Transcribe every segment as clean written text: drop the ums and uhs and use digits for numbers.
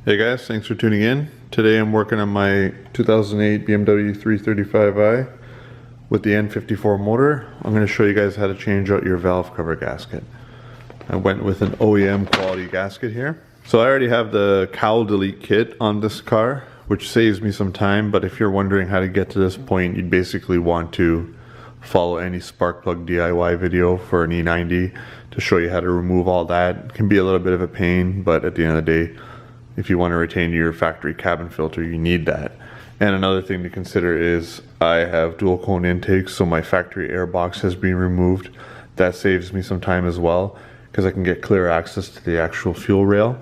Hey guys, thanks for tuning in. Today I'm working on my 2008 BMW 335i with the N54 motor. I'm going to show you guys how to change out your valve cover gasket. I went with an OEM quality gasket here. So I already have the cowl delete kit on this car, which saves me some time, but if you're wondering how to get to this point, you'd basically want to follow any Sparkplug DIY video for an E90 to show you how to remove all that. It can be a little bit of a pain, but at the end of the day, if you want to retain your factory cabin filter, you need that. And another thing to consider is I have dual cone intakes, so my factory air box has been removed. That saves me some time as well, because I can get clear access to the actual fuel rail.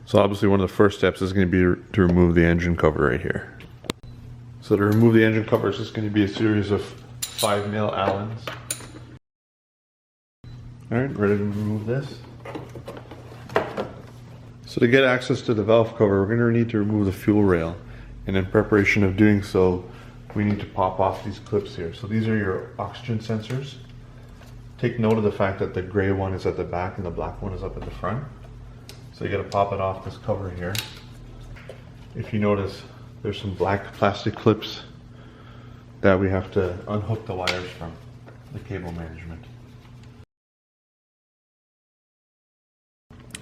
So obviously one of the first steps is going to be to remove the engine cover right here. So to remove the engine cover, it's just going to be a series of 5mm Allens. Alright, ready to remove this. So to get access to the valve cover, we're going to need to remove the fuel rail. And in preparation of doing so, we need to pop off these clips here. So these are your oxygen sensors. Take note of the fact that the gray one is at the back and the black one is up at the front. So you got to pop it off this cover here. If you notice, there's some black plastic clips that we have to unhook the wires from, the cable management.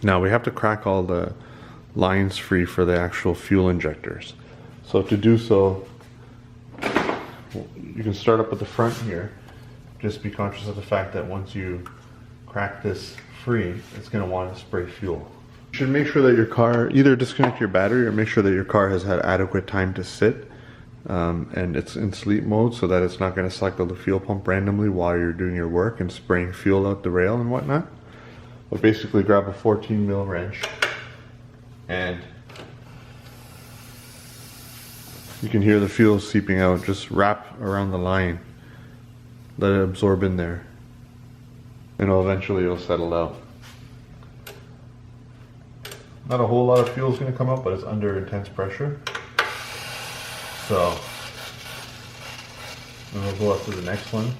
Now we have to crack all the lines free for the actual fuel injectors. So to do so, you can start up at the front here. Just be conscious of the fact that once you crack this free, it's going to want to spray fuel. You should make sure that your car, either disconnect your battery or make sure that your car has had adequate time to sit and it's in sleep mode, so that it's not going to cycle the fuel pump randomly while you're doing your work and spraying fuel out the rail and whatnot. But basically grab a 14mm wrench and you can hear the fuel seeping out. Just wrap around the line, let it absorb in there, and eventually it'll settle out. Not a whole lot of fuel is going to come out, but it's under intense pressure. So then we'll go up to the next one.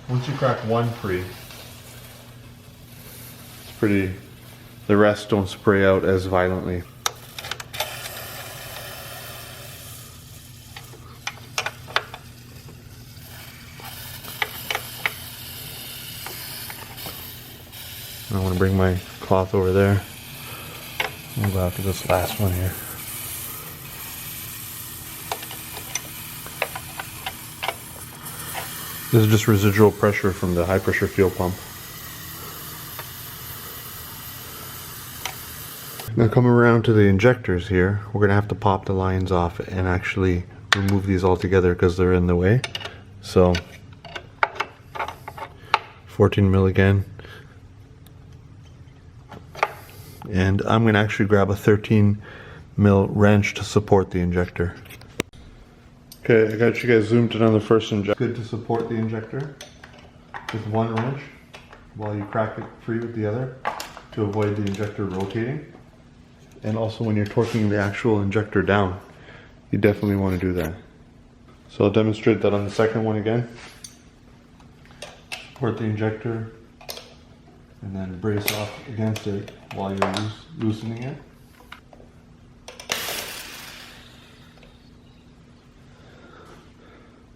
Once you crack one free, it's pretty, the rest don't spray out as violently. I want to bring my cloth over there. I'll go after this last one here. This is just residual pressure from the high pressure fuel pump. Now coming around to the injectors here, we're going to have to pop the lines off and actually remove these all together because they're in the way. So 14mm again. And I'm going to actually grab a 13mm wrench to support the injector. Okay, I got you guys zoomed in on the first injector. Good to support the injector with one wrench while you crack it free with the other to avoid the injector rotating. And also when you're torquing the actual injector down, you definitely want to do that. So I'll demonstrate that on the second one again. Support the injector and then brace off against it while you're loosening it.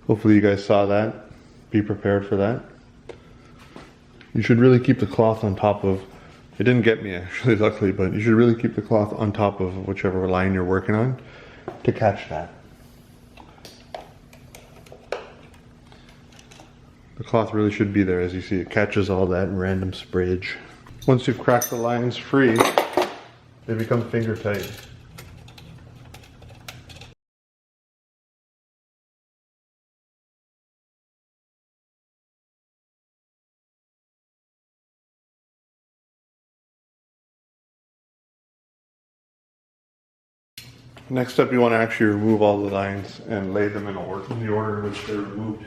Hopefully you guys saw that. Be prepared for that. You should really keep the cloth on top of, it didn't get me actually luckily, but you should really keep the cloth on top of whichever line you're working on to catch that. The cloth really should be there. As you see, it catches all that random sprayage. Once you've cracked the lines free, they become finger tight. Next up, you want to actually remove all the lines and lay them in the order in which they're removed.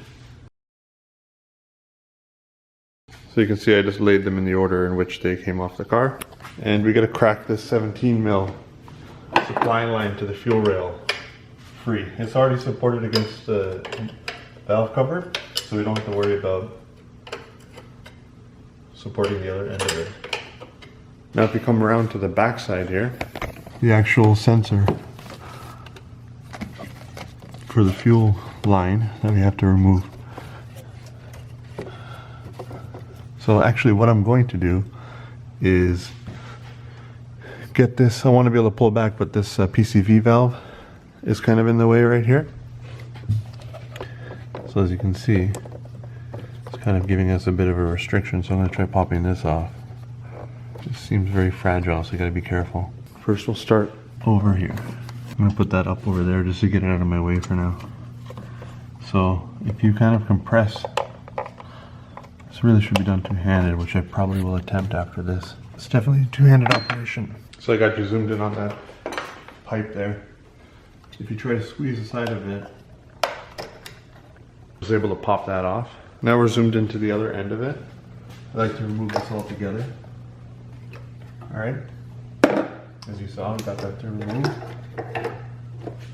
So you can see I just laid them in the order in which they came off the car. And we got to crack this 17mm supply line to the fuel rail free. It's already supported against the valve cover, so we don't have to worry about supporting the other end of it. Now if you come around to the back side here, the actual sensor for the fuel line that we have to remove. So actually what I'm going to do is get this, I want to be able to pull back, but this PCV valve is kind of in the way right here. So as you can see, it's kind of giving us a bit of a restriction, so I'm going to try popping this off. It seems very fragile, so you got to be careful. First we'll start over here. I'm going to put that up over there just to get it out of my way for now. So if you kind of compress, this really should be done two-handed, which I probably will attempt after this. It's definitely a two-handed operation. So I got you zoomed in on that pipe there. If you try to squeeze the side of it, I was able to pop that off. Now we're zoomed into the other end of it. I like to remove this all together. Alright, as you saw, we got that to remove.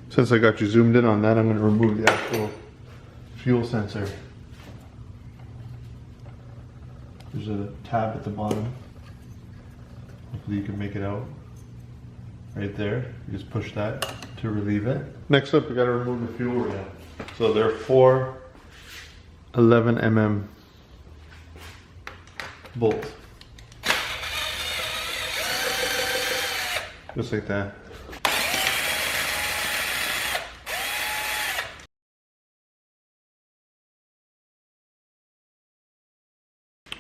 Since I got you zoomed in on that, I'm going to remove the actual fuel sensor. There's a tab at the bottom. Hopefully you can make it out. Right there, you just push that to relieve it. Next up, we got to remove the fuel rail. So there are 4 11 mm bolts. Just like that.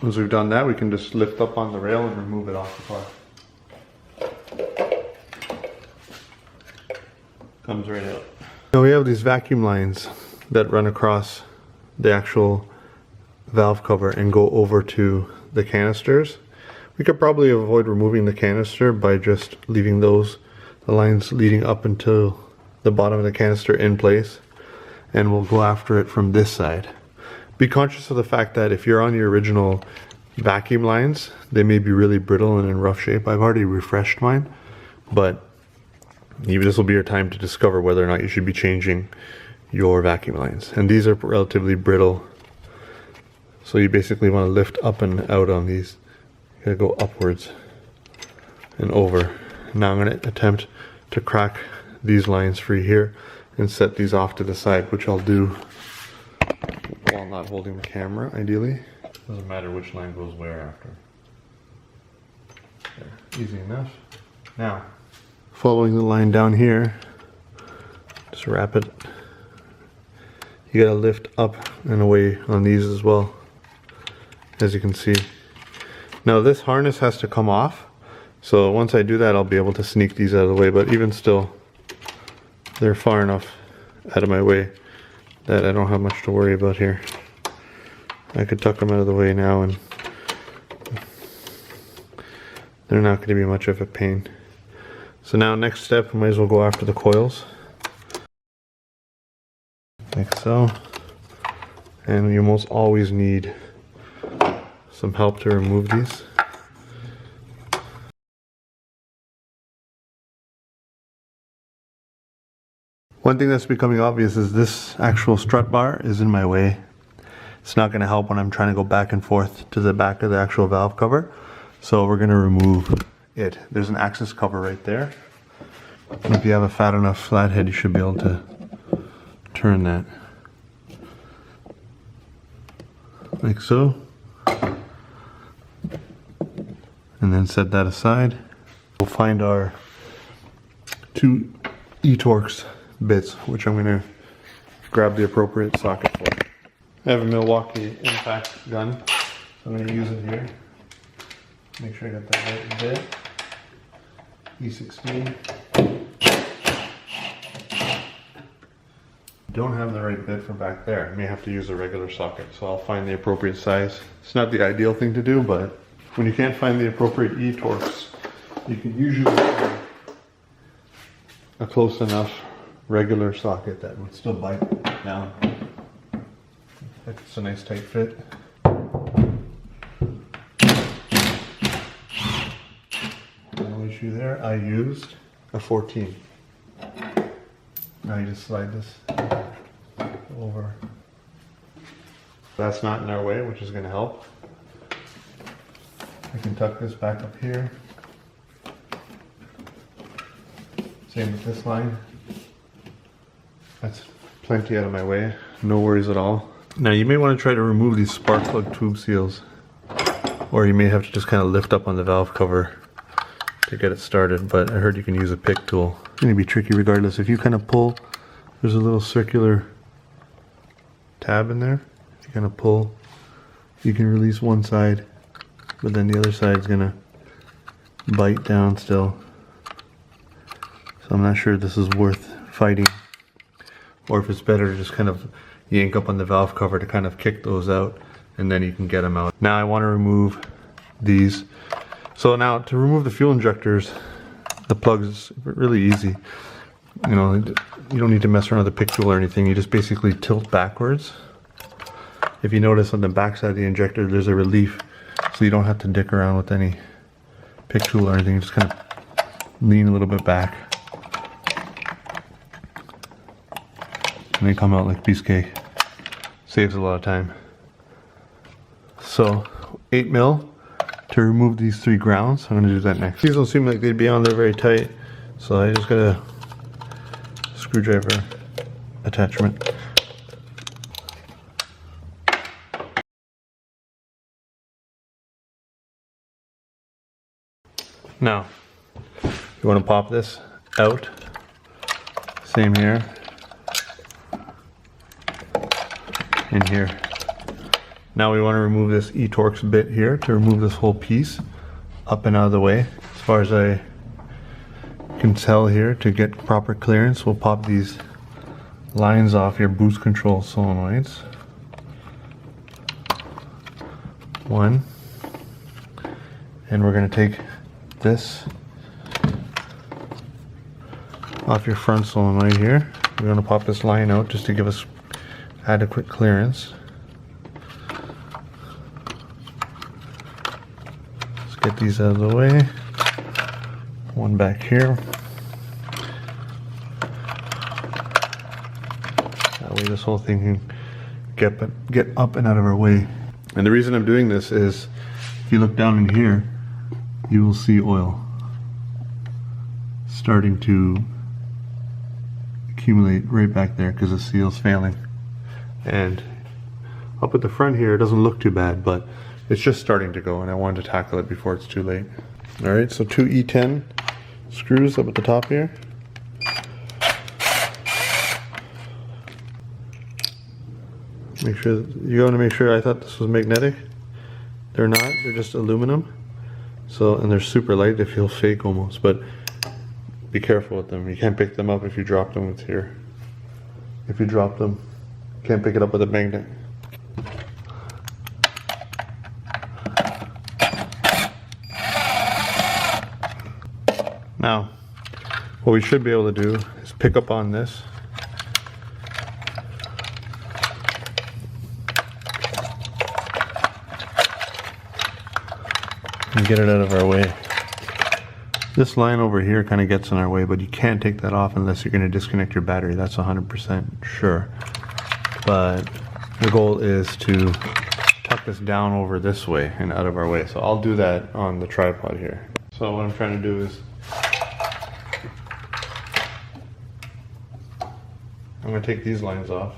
Once we've done that, we can just lift up on the rail and remove it off the car. Comes right out. Now we have these vacuum lines that run across the actual valve cover and go over to the canisters. We could probably avoid removing the canister by just leaving the lines leading up until the bottom of the canister in place, and we'll go after it from this side. Be conscious of the fact that if you're on your original vacuum lines, they may be really brittle and in rough shape. I've already refreshed mine, but this will be your time to discover whether or not you should be changing your vacuum lines. And these are relatively brittle, so you basically want to lift up and out on these. You gotta go upwards and over. Now I'm going to attempt to crack these lines free here and set these off to the side, which I'll do while not holding the camera, ideally. Doesn't matter which line goes where after. There, easy enough. Now, following the line down here, just wrap it. You gotta lift up and away on these as well, as you can see. Now this harness has to come off, so once I do that I'll be able to sneak these out of the way, but even still, they're far enough out of my way that I don't have much to worry about here. I could tuck them out of the way now and they're not going to be much of a pain. So now next step, I might as well go after the coils. Like so. And you almost always need some help to remove these. One thing that's becoming obvious is this actual strut bar is in my way. It's not going to help when I'm trying to go back and forth to the back of the actual valve cover. So we're going to remove it. There's an access cover right there. And if you have a fat enough flathead, you should be able to turn that. Like so. And then set that aside. We'll find our 2 E-Torx bits, which I'm going to grab the appropriate socket for. I have a Milwaukee impact gun, so I'm going to use it here. Make sure I got that right bit. E16. Don't have the right bit for back there. I may have to use a regular socket, so I'll find the appropriate size. It's not the ideal thing to do, but when you can't find the appropriate E-Torx, you can usually find a close enough regular socket that would still bite down. It's a nice tight fit. No issue there. I used a 14. Now you just slide this over. That's not in our way, which is going to help. I can tuck this back up here. Same with this line. That's plenty out of my way. No worries at all. Now you may want to try to remove these spark plug tube seals, or you may have to just kind of lift up on the valve cover to get it started, but I heard you can use a pick tool. It's going to be tricky regardless. If you kind of pull, there's a little circular tab in there. If you kind of pull, you can release one side, but then the other side is going to bite down still. So I'm not sure this is worth fighting, or if it's better to just kind of yank up on the valve cover to kind of kick those out, and then you can get them out. Now I want to remove these. So now to remove the fuel injectors, the plugs is really easy. You know, you don't need to mess around with the pick tool or anything. You just basically tilt backwards. If you notice on the back side of the injector, there's a relief, so you don't have to dick around with any pick tool or anything. You just kind of lean a little bit back, and they come out like piece cake. Saves a lot of time. So 8 mil to remove these 3 grounds. I'm going to do that next. These don't seem like they'd be on there very tight, so I just got a screwdriver attachment. Now you want to pop this out. Same here. In here. Now we want to remove this E-Torx bit here to remove this whole piece up and out of the way. As far as I can tell here, to get proper clearance, we'll pop these lines off your boost control solenoids. 1. And we're going to take this off your front solenoid here. We're going to pop this line out just to give us adequate clearance. Let's get these out of the way. One back here. That way this whole thing can get up and out of our way. And the reason I'm doing this is, if you look down in here, you will see oil starting to accumulate right back there because the seal's failing. And up at the front here, it doesn't look too bad, but it's just starting to go, and I wanted to tackle it before it's too late. Alright, so 2 E10 screws up at the top here. Make sure, you want to make sure, I thought this was magnetic. They're not, they're just aluminum. So, and they're super light, they feel fake almost, but be careful with them. You can't pick them up if you drop them with here. If you drop them, you can't pick it up with a magnet. Now, what we should be able to do is pick up on this. And get it out of our way. This line over here kind of gets in our way, but you can't take that off unless you're going to disconnect your battery. That's 100% sure. But the goal is to tuck this down over this way and out of our way. So I'll do that on the tripod here. So what I'm trying to do is, I'm going to take these lines off,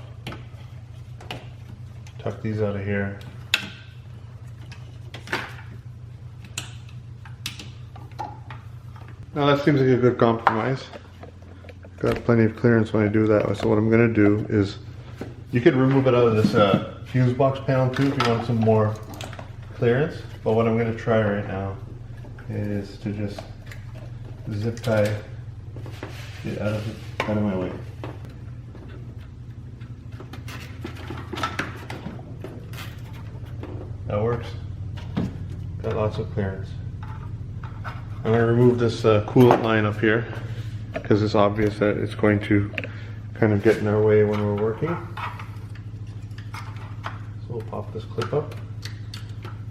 tuck these out of here. Now that seems like a good compromise. Got plenty of clearance when I do that. So what I'm going to do is, you could remove it out of this fuse box panel too if you want some more clearance. But what I'm going to try right now is to just zip tie it out of my way. That works. Got lots of clearance. I'm going to remove this coolant line up here because it's obvious that it's going to kind of get in our way when we're working. So we'll pop this clip up,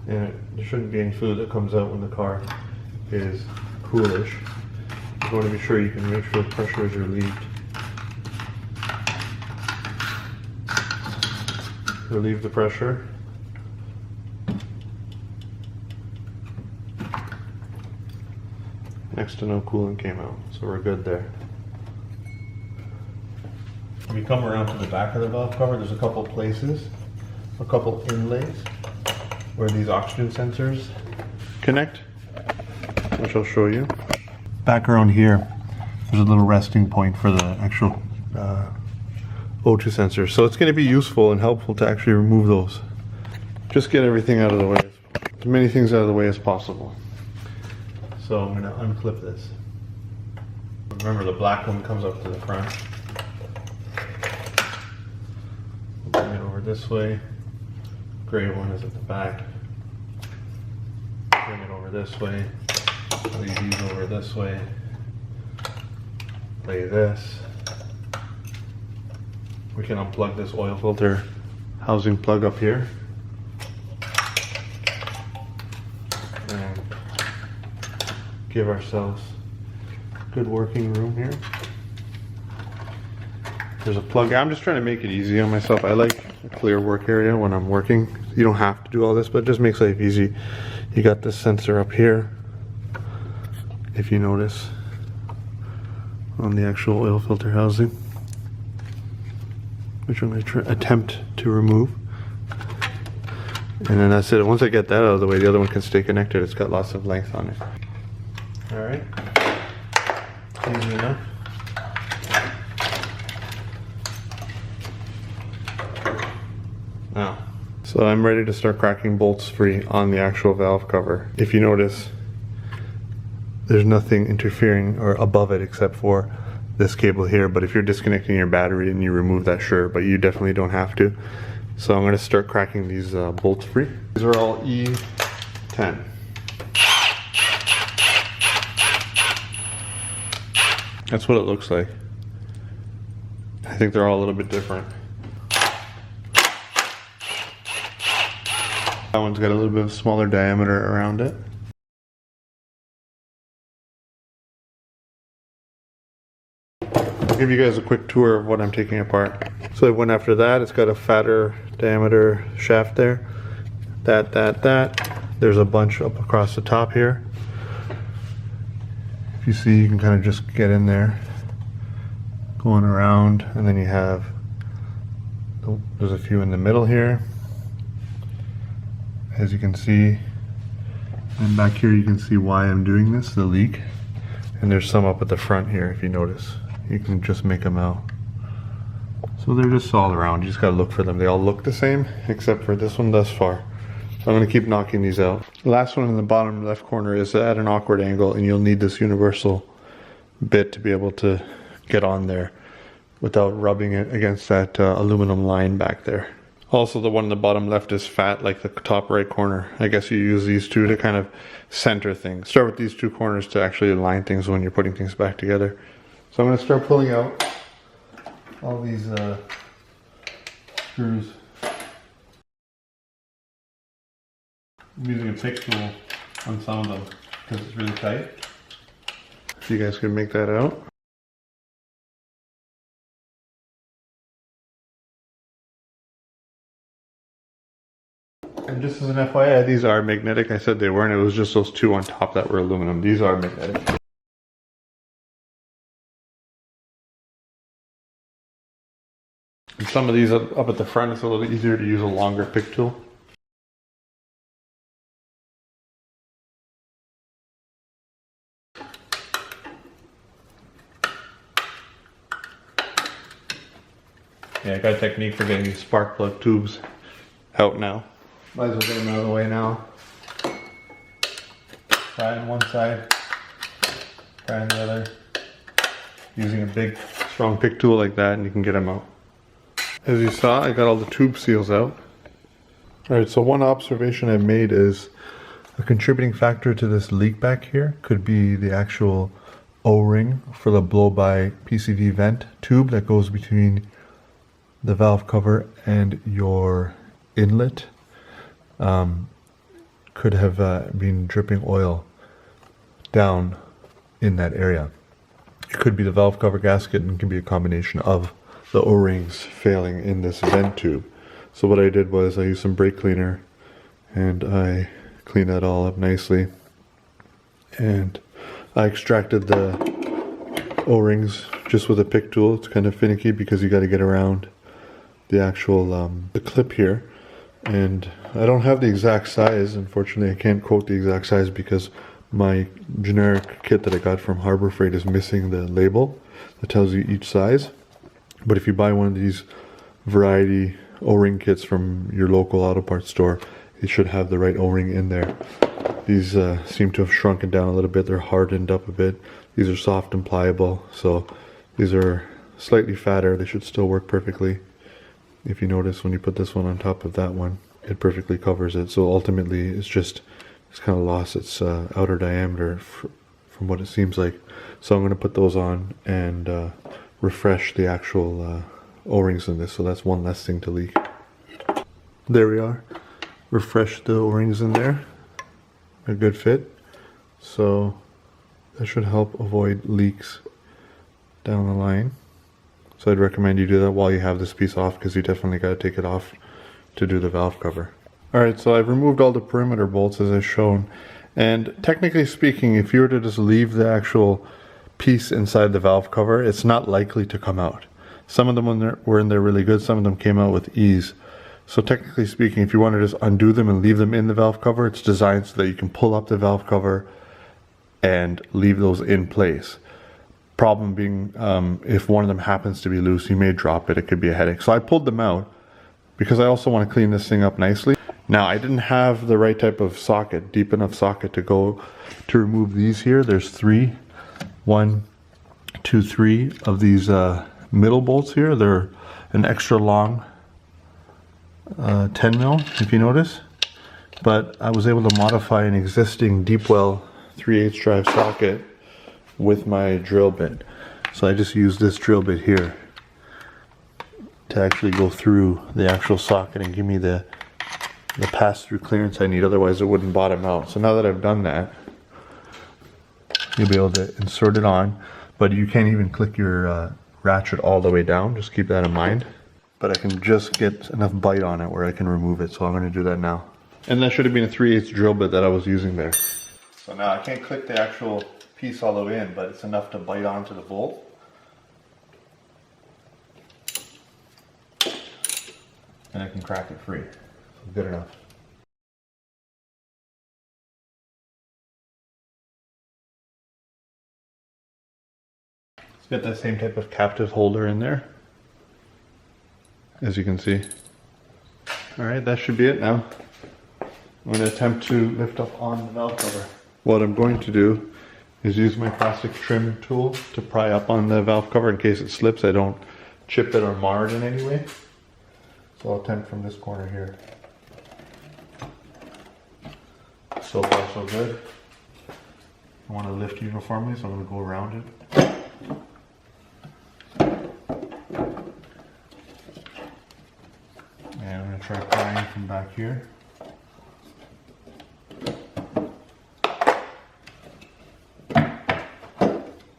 and there shouldn't be any fluid that comes out when the car is coolish. You want to be sure you can make sure the pressure is relieved. relieve the pressure. Next to no coolant came out, so we're good there. If we come around to the back of the valve cover, there's a couple places, a couple inlays where these oxygen sensors connect, which I'll show you. Back around here, there's a little resting point for the actual O2 sensor. So it's going to be useful and helpful to actually remove those. Just get everything out of the way, as many things out of the way as possible. So I'm going to unclip this. Remember, the black one comes up to the front. Bring it over this way. Gray one is at the back. Bring it over this way. Lay these over this way. Lay this. We can unplug this oil filter housing plug up here. And give ourselves good working room here. There's a plug. I'm just trying to make it easy on myself. I like a clear work area when I'm working. You don't have to do all this, but it just makes life easy. You got this sensor up here, if you notice, on the actual oil filter housing, which I'm going to attempt to remove. And then that's it. Once I get that out of the way, the other one can stay connected. It's got lots of length on it. Alright. Easy enough. Now, so I'm ready to start cracking bolts free on the actual valve cover. If you notice, there's nothing interfering or above it except for this cable here. But if you're disconnecting your battery and you remove that, sure, but you definitely don't have to. So I'm going to start cracking these bolts free. These are all E10. That's what it looks like. I think they're all a little bit different. That one's got a little bit of smaller diameter around it. I'll give you guys a quick tour of what I'm taking apart. So I went after that. It's got a fatter diameter shaft there. That. There's a bunch up across the top here. If you see, you can kind of just get in there, going around, and then you have, there's a few in the middle here, as you can see. And back here you can see why I'm doing this, the leak. And there's some up at the front here, if you notice. You can just make them out. So they're just all around. You just gotta look for them. They all look the same, except for this one thus far. So I'm gonna keep knocking these out. The last one in the bottom left corner is at an awkward angle, and you'll need this universal bit to be able to get on there without rubbing it against that aluminum line back there. Also, the one in the bottom left is fat, like the top right corner. I guess you use these two to kind of center things. Start with these two corners to actually align things when you're putting things back together. So I'm going to start pulling out all these screws. I'm using a pick tool on some of them because it's really tight. So you guys can make that out. And just as an FYI, these are magnetic. I said they weren't. It was just those two on top that were aluminum. These are magnetic. And some of these up at the front, it's a little easier to use a longer pick tool. Yeah, I got a technique for getting these spark plug tubes out now. Might as well get them out of the way now. Try on one side, try on the other. Using a big, strong pick tool like that, and you can get them out. As you saw, I got all the tube seals out. Alright, so one observation I've made is a contributing factor to this leak back here could be the actual O-ring for the blow-by PCV vent tube that goes between the valve cover and your inlet. Could have been dripping oil down in that area. It could be the valve cover gasket, and it can be a combination of the O-rings failing in this vent tube. So what I did was I used some brake cleaner and I cleaned that all up nicely. And I extracted the O-rings just with a pick tool. It's kind of finicky because you got to get around the actual the clip here. And I don't have the exact size. Unfortunately, I can't quote the exact size because my generic kit that I got from Harbor Freight is missing the label that tells you each size. But if you buy one of these variety O-ring kits from your local auto parts store, it should have the right O-ring in there. These seem to have shrunken down a little bit. They're hardened up a bit. These are soft and pliable, so these are slightly fatter. They should still work perfectly. If you notice, when you put this one on top of that one, it perfectly covers it. So ultimately, it's kind of lost its outer diameter from what it seems like. So I'm going to put those on and refresh the actual O-rings in this. So that's one less thing to leak. There we are. Refresh the O-rings in there. A good fit. So that should help avoid leaks down the line. So I'd recommend you do that while you have this piece off, because you definitely got to take it off to do the valve cover. Alright, so I've removed all the perimeter bolts as I've shown, and technically speaking, if you were to just leave the actual piece inside the valve cover, it's not likely to come out. Some of them were in there really good, some of them came out with ease. So technically speaking, if you want to just undo them and leave them in the valve cover, it's designed so that you can pull up the valve cover and leave those in place. Problem being, if one of them happens to be loose, you may drop it. It could be a headache. So I pulled them out because I also want to clean this thing up nicely. Now, I didn't have the right type of socket, deep enough socket to remove these here. There's 3, 1, 2, 3 of these middle bolts here. They're an extra long 10 mil, if you notice. But I was able to modify an existing deep well 3/8 drive socket with my drill bit. So I just used this drill bit here to actually go through the actual socket and give me the pass-through clearance I need, otherwise it wouldn't bottom out. So now that I've done that, you'll be able to insert it on, but you can't even click your ratchet all the way down, just keep that in mind. But I can just get enough bite on it where I can remove it, so I'm going to do that now. And that should have been a 3/8 drill bit that I was using there. So now I can't click the actual piece all the way in, but it's enough to bite onto the bolt. And I can crack it free. So good enough. It's got that same type of captive holder in there, as you can see. Alright, that should be it now. I'm going to attempt to lift up on the valve cover. What I'm going to do is use my plastic trim tool to pry up on the valve cover in case it slips. I don't chip it or mar it in any way. So I'll attempt from this corner here. So far so good. I want to lift uniformly, so I'm going to go around it. And I'm going to try prying from back here.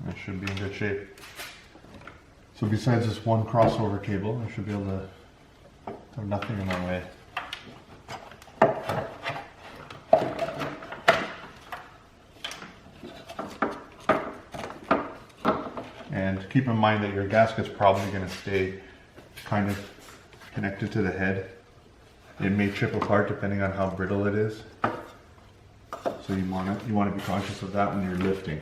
That should be in good shape. So besides this one crossover cable, I should be able to have nothing in my way. And keep in mind that your gasket's probably going to stay kind of connected to the head. It may chip apart depending on how brittle it is. So you want to be conscious of that when you're lifting.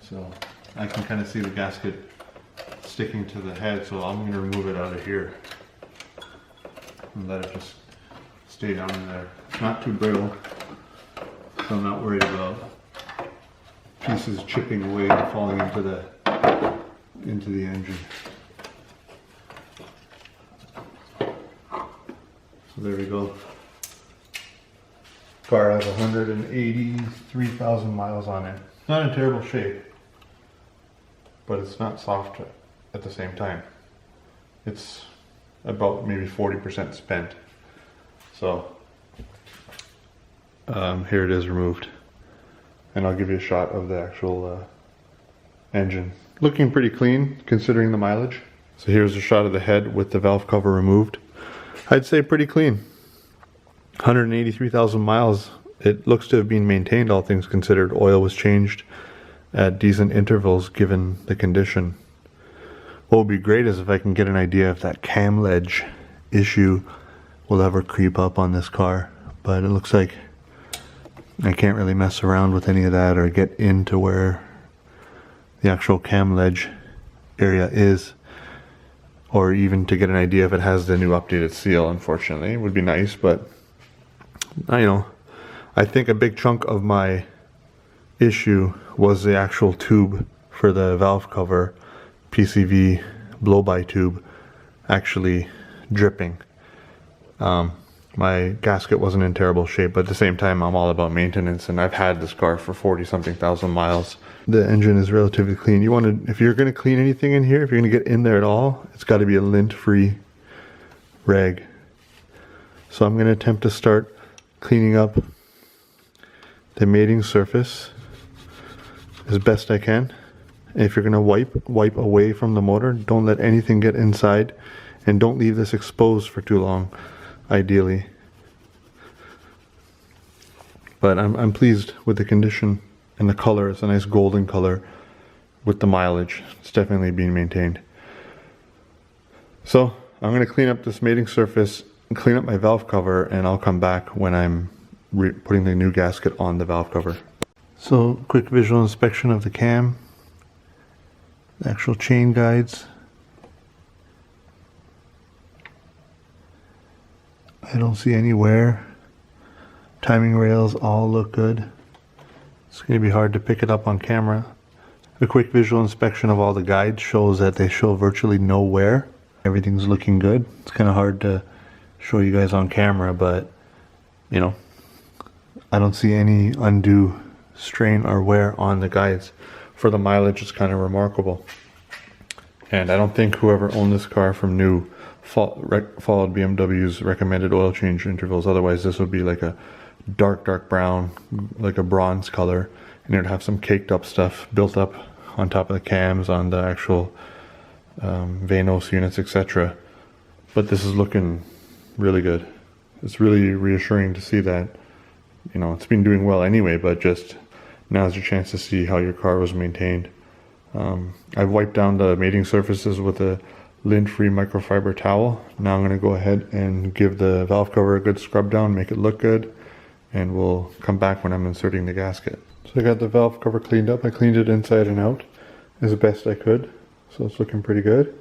So I can kind of see the gasket sticking to the head, so I'm going to remove it out of here and let it just stay down in there. It's not too brittle, so I'm not worried about pieces chipping away and falling into the engine. So there we go. Car has 183,000 miles on it. It's not in terrible shape, but it's not soft at the same time. It's about maybe 40% spent. So here it is removed, and I'll give you a shot of the actual engine. Looking pretty clean considering the mileage. So here's a shot of the head with the valve cover removed. I'd say pretty clean. 183,000 miles. It looks to have been maintained, all things considered. Oil was changed at decent intervals given the condition. What would be great is if I can get an idea if that cam ledge issue will ever creep up on this car. But it looks like I can't really mess around with any of that or get into where the actual cam ledge area is, or even to get an idea if it has the new updated seal. Unfortunately, it would be nice, but I think a big chunk of my issue was the actual tube for the valve cover, PCV blow-by tube, actually dripping. My gasket wasn't in terrible shape, but at the same time I'm all about maintenance, and I've had this car for 40-something thousand miles. The engine is relatively clean. If you're going to clean anything in here, if you're going to get in there at all, it's got to be a lint-free rag. So I'm going to attempt to start cleaning up the mating surface as best I can. And if you're going to wipe away from the motor. Don't let anything get inside, and don't leave this exposed for too long, ideally. But I'm pleased with the condition and the color. It's a nice golden color with the mileage. It's definitely being maintained. So I'm going to clean up this mating surface and clean up my valve cover, and I'll come back when I'm putting the new gasket on the valve cover. So quick visual inspection of the cam, the actual chain guides. I don't see any wear. Timing rails all look good. It's going to be hard to pick it up on camera. A quick visual inspection of all the guides shows that they show virtually no wear. Everything's looking good. It's kind of hard to show you guys on camera, but I don't see any undue strain or wear on the guides. For the mileage, it's kind of remarkable. And I don't think whoever owned this car from new followed BMW's recommended oil change intervals. Otherwise, this would be like a dark brown, like a bronze color, and it would have some caked up stuff built up on top of the cams, on the actual Vanos units, etc. But this is looking really good. It's really reassuring to see that, it's been doing well anyway, but just now's your chance to see how your car was maintained. I've wiped down the mating surfaces with a lint-free microfiber towel. Now I'm going to go ahead and give the valve cover a good scrub down, make it look good, and we'll come back when I'm inserting the gasket. So I got the valve cover cleaned up. I cleaned it inside and out as best I could, so it's looking pretty good.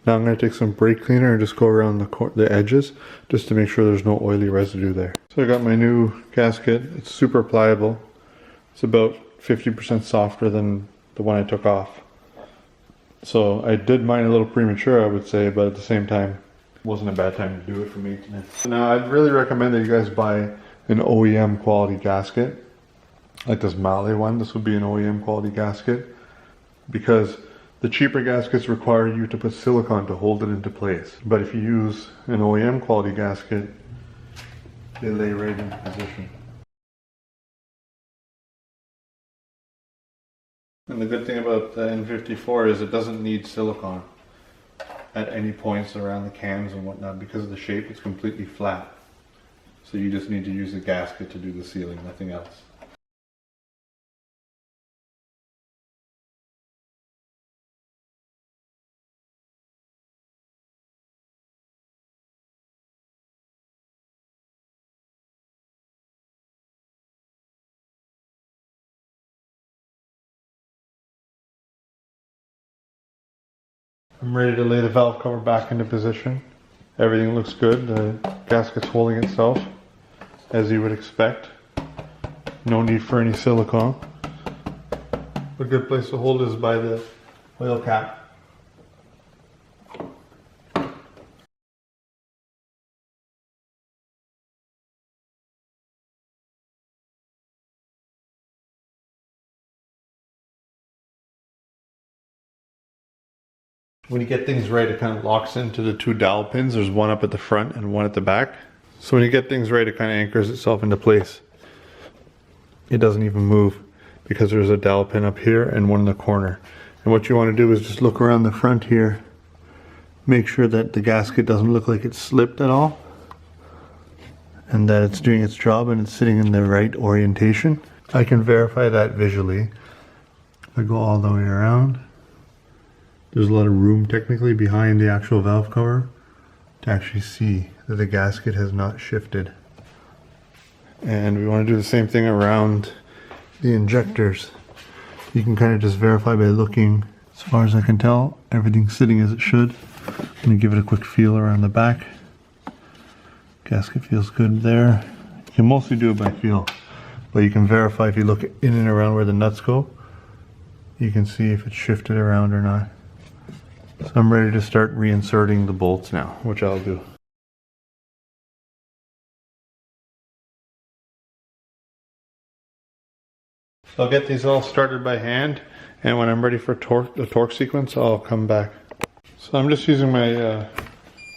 Now I'm going to take some brake cleaner and just go around the edges just to make sure there's no oily residue there. So I got my new gasket. It's super pliable. It's about 50% softer than the one I took off. So I did mine a little premature, I would say, but at the same time, it wasn't a bad time to do it for maintenance. Now I'd really recommend that you guys buy an OEM quality gasket, like this Mahle one. This would be an OEM quality gasket, because the cheaper gaskets require you to put silicone to hold it into place. But if you use an OEM quality gasket, they lay right into position. And the good thing about the N54 is it doesn't need silicone at any points around the cams and whatnot. Because of the shape, it's completely flat. So you just need to use the gasket to do the sealing, nothing else. I'm ready to lay the valve cover back into position. Everything looks good. The gasket's holding itself as you would expect. No need for any silicone. A good place to hold is by the oil cap. When you get things right, it kind of locks into the two dowel pins. There's one up at the front and one at the back. So when you get things right, it kind of anchors itself into place. It doesn't even move because there's a dowel pin up here and one in the corner. And what you want to do is just look around the front here Make sure that the gasket doesn't look like it's slipped at all, and that it's doing its job and it's sitting in the right orientation. I can verify that visually. If I go all the way around, there's a lot of room technically behind the actual valve cover to actually see that the gasket has not shifted. And we want to do the same thing around the injectors. You can kind of just verify by looking. As far as I can tell, everything's sitting as it should. I'm going to give it a quick feel around the back. Gasket feels good there. You can mostly do it by feel, but you can verify if you look in and around where the nuts go. You can see if it's shifted around or not. So I'm ready to start reinserting the bolts now, which I'll do. So I'll get these all started by hand, and when I'm ready for the torque sequence, I'll come back. So I'm just using my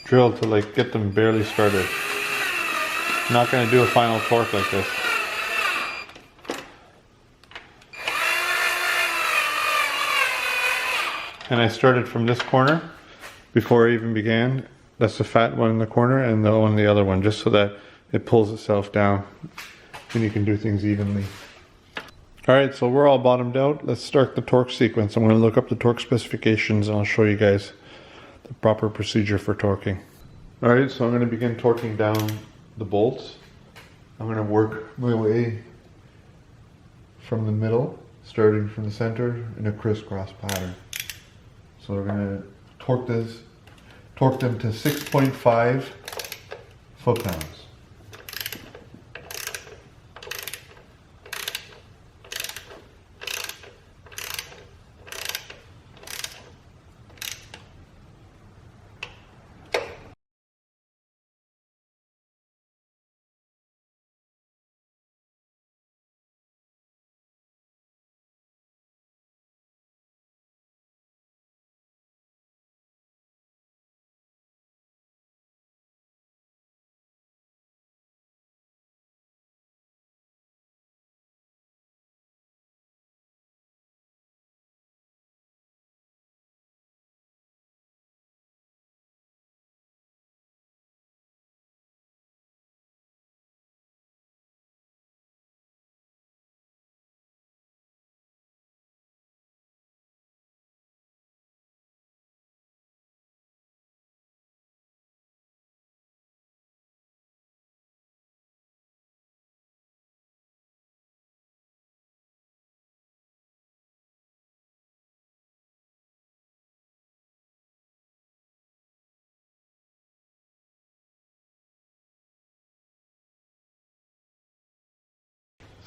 drill to like get them barely started. I'm not going to do a final torque like this. And I started from this corner before I even began. That's the fat one in the corner, and the one in the other one, just so that it pulls itself down and you can do things evenly. Alright, so we're all bottomed out. Let's start the torque sequence. I'm going to look up the torque specifications and I'll show you guys the proper procedure for torquing. Alright, so I'm going to begin torquing down the bolts. I'm going to work my way from the middle, starting from the center in a crisscross pattern. So we're going to torque them to 6.5 foot-pounds.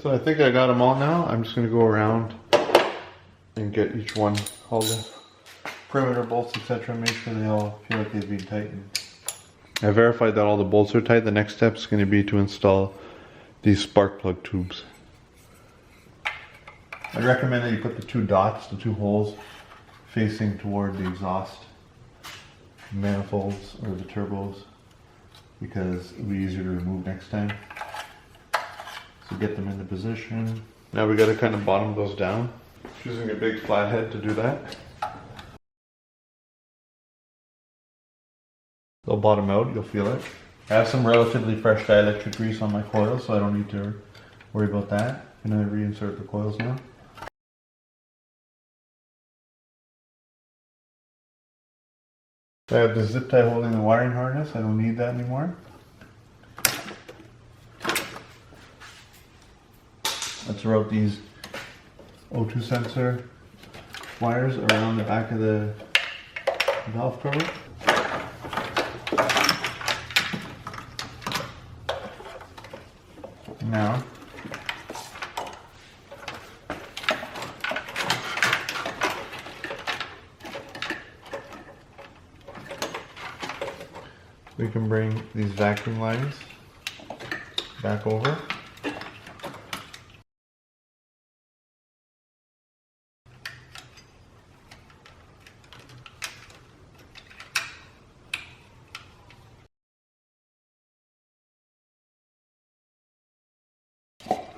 So I think I got them all now. I'm just going to go around and get each one, all the perimeter bolts, etc. Make sure they all feel like they've been tightened. I verified that all the bolts are tight. The next step is going to be to install these spark plug tubes. I recommend that you put the two dots, the two holes, facing toward the exhaust manifolds or the turbos, because it'll be easier to remove next time. So get them into position. Now we got to kind of bottom those down. Using a big flathead to do that. They'll bottom out, you'll feel it. I have some relatively fresh dielectric grease on my coils, so I don't need to worry about that. I'm going to reinsert the coils now. I have the zip tie holding the wiring harness. I don't need that anymore. Let's route these O2 sensor wires around the back of the valve cover. Now, we can bring these vacuum lines back over.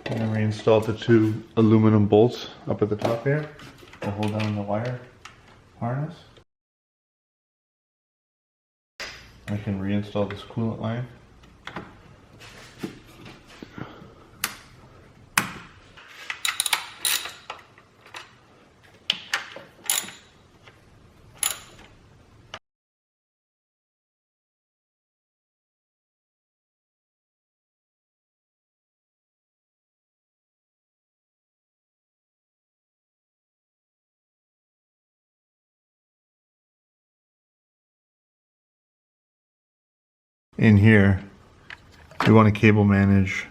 And then reinstall the two aluminum bolts up at the top here to hold down the wire harness. I can reinstall this coolant line. In here, we want to cable manage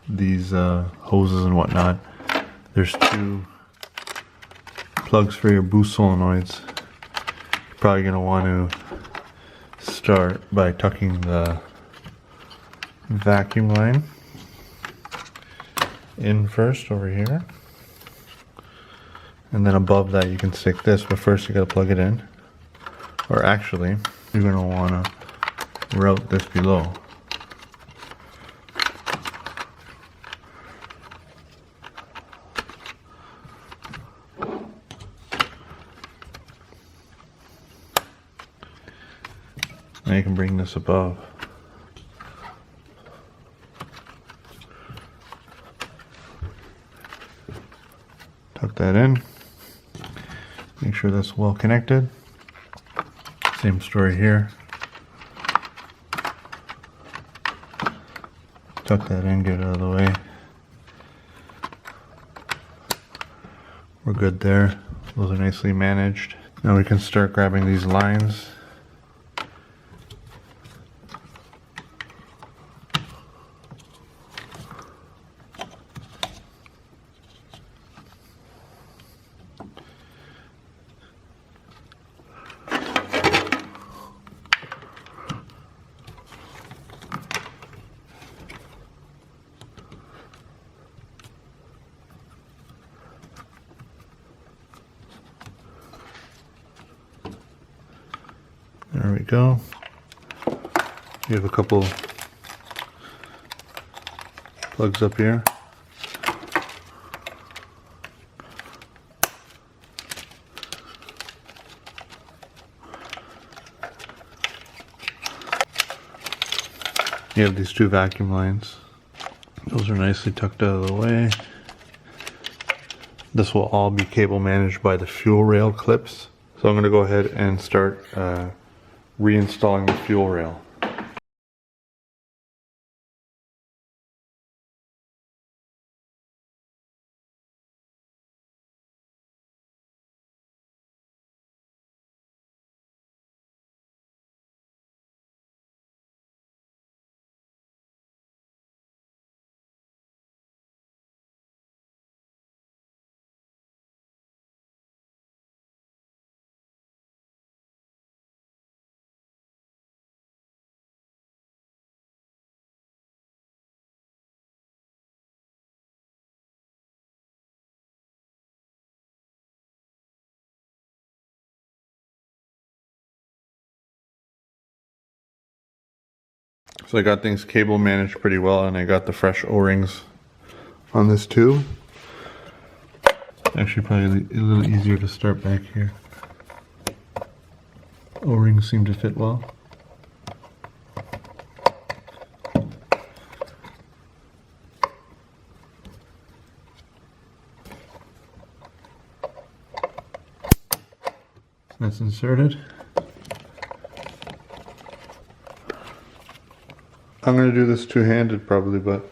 these hoses and whatnot. There's two plugs for your boost solenoids. You're probably going to want to start by tucking the vacuum line in first over here. And then above that you can stick this, but first you got to plug it in. Or actually, you're going to want to route this below. Now you can bring this above. Tuck that in. Make sure that's well connected. Same story here. Tuck that in, get it out of the way. We're good there. Those are nicely managed. Now we can start grabbing these lines. There we go. You have a couple plugs up here. You have these two vacuum lines. Those are nicely tucked out of the way. This will all be cable managed by the fuel rail clips. So I'm going to go ahead and start reinstalling the fuel rail. So I got things cable managed pretty well, and I got the fresh O-rings on this too. Actually probably a little easier to start back here. O-rings seem to fit well. That's inserted. I'm going to do this two-handed probably, but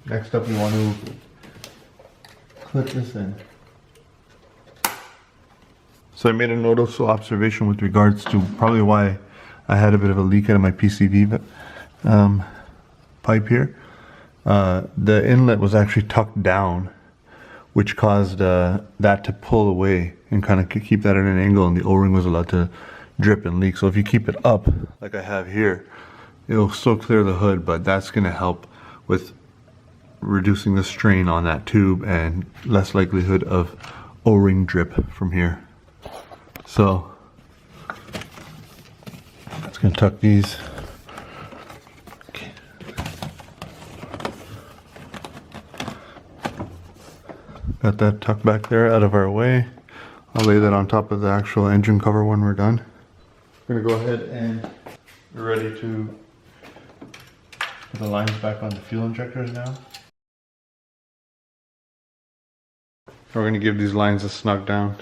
next up we want to clip this in. So I made a noticeable observation with regards to probably why I had a bit of a leak out of my PCV pipe here. The inlet was actually tucked down, which caused that to pull away and kind of keep that at an angle, and the O-ring was allowed to drip and leak. So if you keep it up, like I have here, it'll still clear the hood, but that's going to help with reducing the strain on that tube and less likelihood of O-ring drip from here. So it's going to tuck these. Okay. Got that tucked back there out of our way. I'll lay that on top of the actual engine cover when we're done. I'm going to go ahead and We're ready to put the lines back on the fuel injectors now. We're going to give these lines a snug down.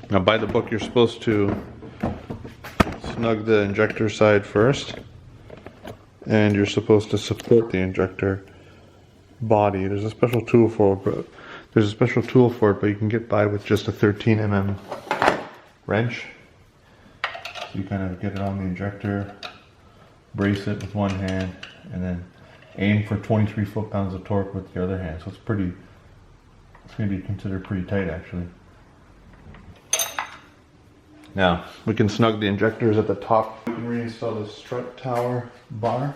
Now by the book you're supposed to snug the injector side first, and you're supposed to support the injector body. There's a special tool for it, but you can get by with just a 13 mm wrench. So you kind of get it on the injector, brace it with one hand, and then aim for 23 foot-pounds of torque with the other hand. So it's going to be considered pretty tight actually. Now, we can snug the injectors at the top. We can reinstall the strut tower bar.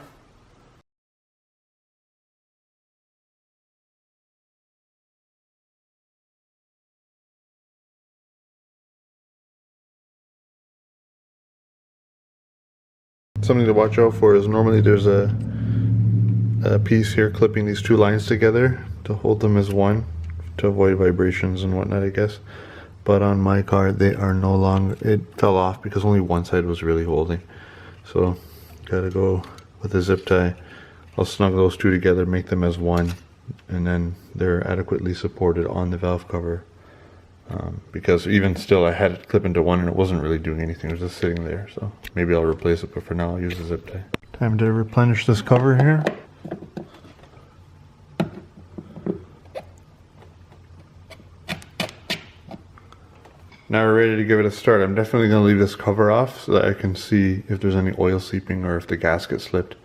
Something to watch out for is normally there's a piece here clipping these two lines together to hold them as one, to avoid vibrations and whatnot, I guess. But on my car, they are no longer, it fell off because only one side was really holding. So, gotta go with a zip tie. I'll snug those two together, make them as one, and then they're adequately supported on the valve cover. Because even still, I had it clip into one and it wasn't really doing anything, it was just sitting there. So, maybe I'll replace it, but for now, I'll use a zip tie. Time to replenish this cover here. Now we're ready to give it a start. I'm definitely going to leave this cover off so that I can see if there's any oil seeping or if the gasket slipped.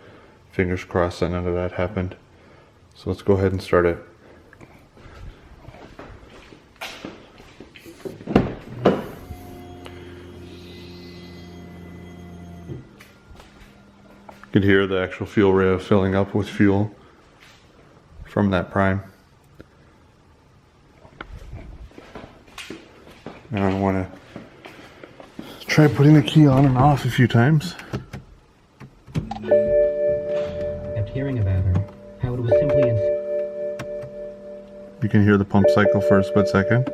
Fingers crossed that none of that happened. So let's go ahead and start it. You can hear the actual fuel rail filling up with fuel from that prime. Now I want to try putting the key on and off a few times. Kept hearing about her, how it was simply You can hear the pump cycle for a split second.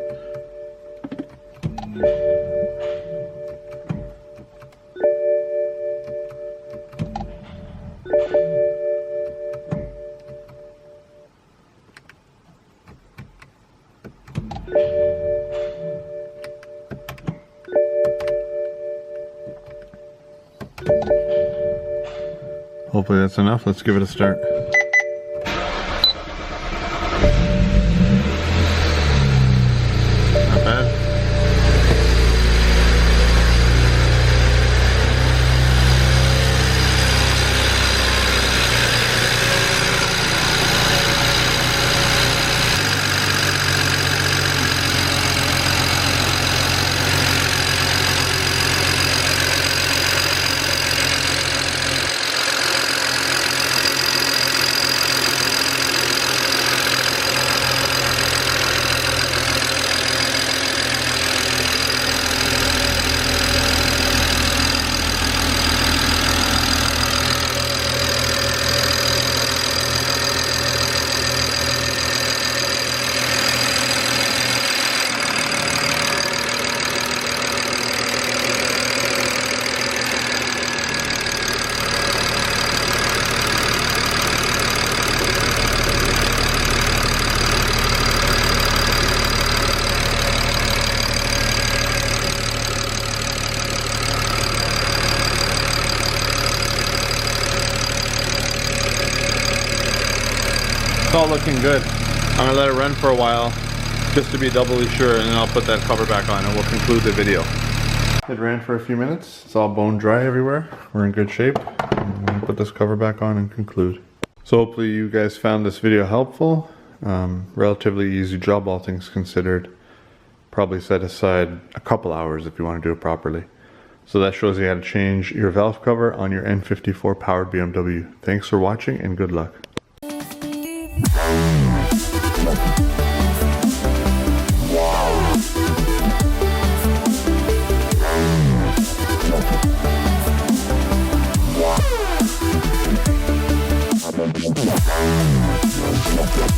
Hopefully that's enough. Let's give it a start. Not bad. It's all looking good. I'm gonna let it run for a while just to be doubly sure, and then I'll put that cover back on and we'll conclude the video. It ran for a few minutes. It's all bone dry everywhere. We're in good shape. I'm gonna put this cover back on and conclude. So hopefully you guys found this video helpful. Relatively easy job, all things considered. Probably set aside a couple hours if you want to do it properly. So that shows you how to change your valve cover on your N54 powered BMW. Thanks for watching and good luck. Wow.